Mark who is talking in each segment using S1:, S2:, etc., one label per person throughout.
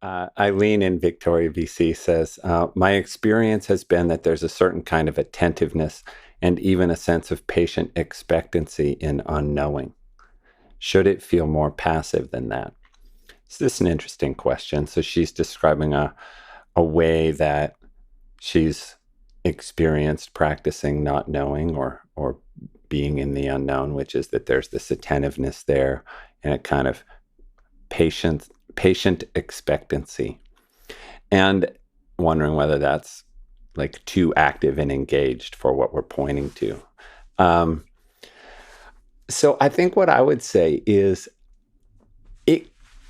S1: Eileen in Victoria, BC says, my experience has been that there's a certain kind of attentiveness and even a sense of patient expectancy in unknowing. Should it feel more passive than that? So this is an interesting question. So she's describing a way that she's experienced practicing not knowing or being in the unknown, which is that there's this attentiveness there and a kind of patient expectancy, and wondering whether that's like too active and engaged for what we're pointing to. Um, so I think what I would say is it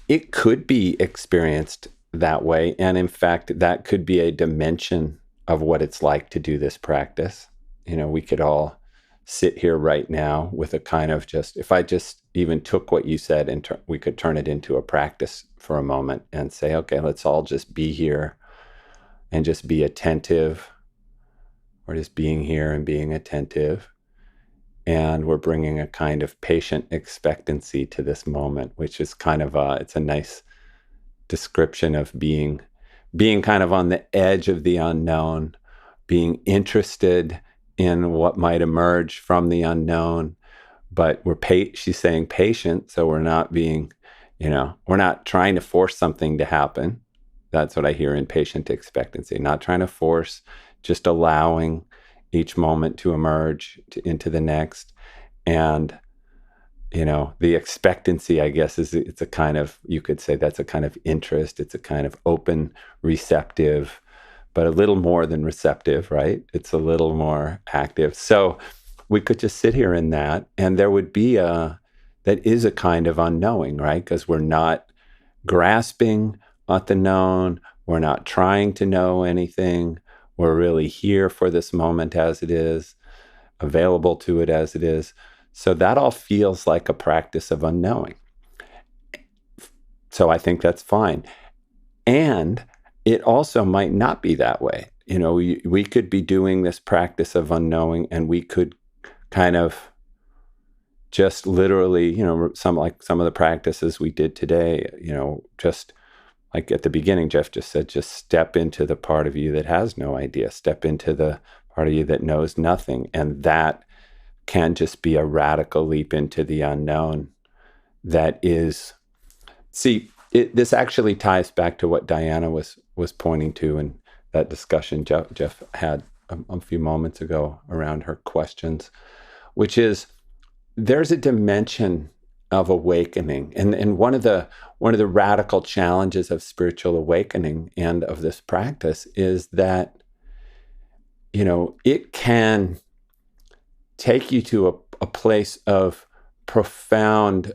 S1: it could be experienced that way, and in fact, that could be a dimension of what it's like to do this practice. We could all sit here right now with a kind of just, if I just even took what you said and we could turn it into a practice for a moment and say, okay, let's all just be here and just be attentive, or just being here and being attentive. And we're bringing a kind of patient expectancy to this moment, which is kind of it's a nice description of being kind of on the edge of the unknown, being interested in what might emerge from the unknown, but she's saying patient, so we're not being, we're not trying to force something to happen. That's what I hear in patient expectancy, not trying to force, just allowing each moment to emerge into the next. And the expectancy, I guess, it's a kind of, you could say that's a kind of interest. It's a kind of open, receptive, but a little more than receptive, right? It's a little more active. So we could just sit here in that, and there would be that is a kind of unknowing, right? Because we're not grasping at the known. We're not trying to know anything. We're really here for this moment as it is, available to it as it is. So that all feels like a practice of unknowing. So I think that's fine. And it also might not be that way. We could be doing this practice of unknowing, and we could kind of just literally, some of the practices we did today, just like at the beginning, Jeff just said, just step into the part of you that has no idea, step into the part of you that knows nothing. And that can just be a radical leap into the unknown. That is, this actually ties back to what Diana was pointing to in that discussion Jeff had a few moments ago around her questions, which is there's a dimension of awakening, and one of the radical challenges of spiritual awakening and of this practice is that it can take you to a place of profound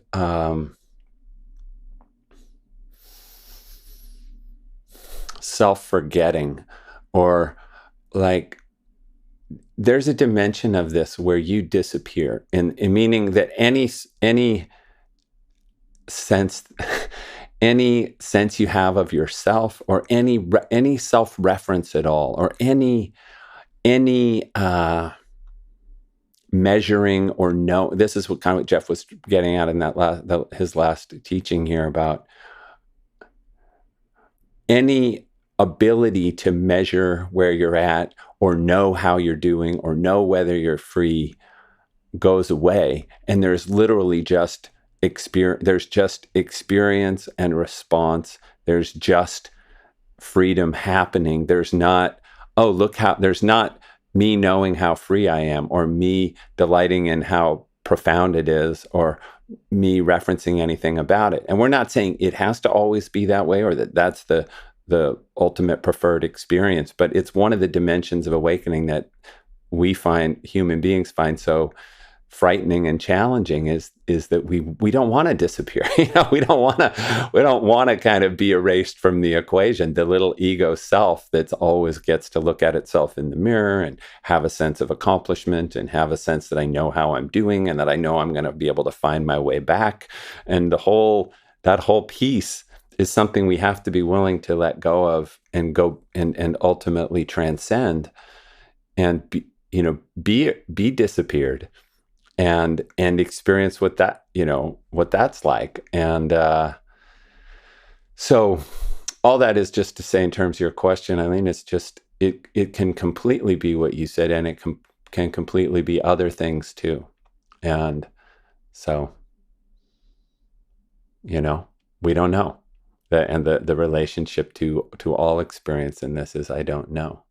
S1: self-forgetting, or like there's a dimension of this where you disappear, in meaning that any sense any sense you have of yourself, or any self-reference at all, or any measuring or no. This is what kind of Jeff was getting at in that his last teaching here, about any ability to measure where you're at, or know how you're doing, or know whether you're free, goes away, and there's literally just experience. There's just experience and response. There's just freedom happening. There's not, oh, look how, there's not me knowing how free I am, or me delighting in how profound it is, or me referencing anything about it. And we're not saying it has to always be that way, or that that's the ultimate preferred experience, but it's one of the dimensions of awakening that we find, human beings find, so frightening and challenging, is that we don't want to disappear. We don't want to kind of be erased from the equation. The little ego self that always gets to look at itself in the mirror and have a sense of accomplishment, and have a sense that I know how I'm doing, and that I know I'm going to be able to find my way back, and that whole piece is something we have to be willing to let go of, and go and ultimately transcend, and be disappeared, and experience what that what that's like. And so all that is just to say, in terms of your question, Eileen, it's just it can completely be what you said, and it can completely be other things too. And so, you know, we don't know. And the relationship to all experience in this is I don't know.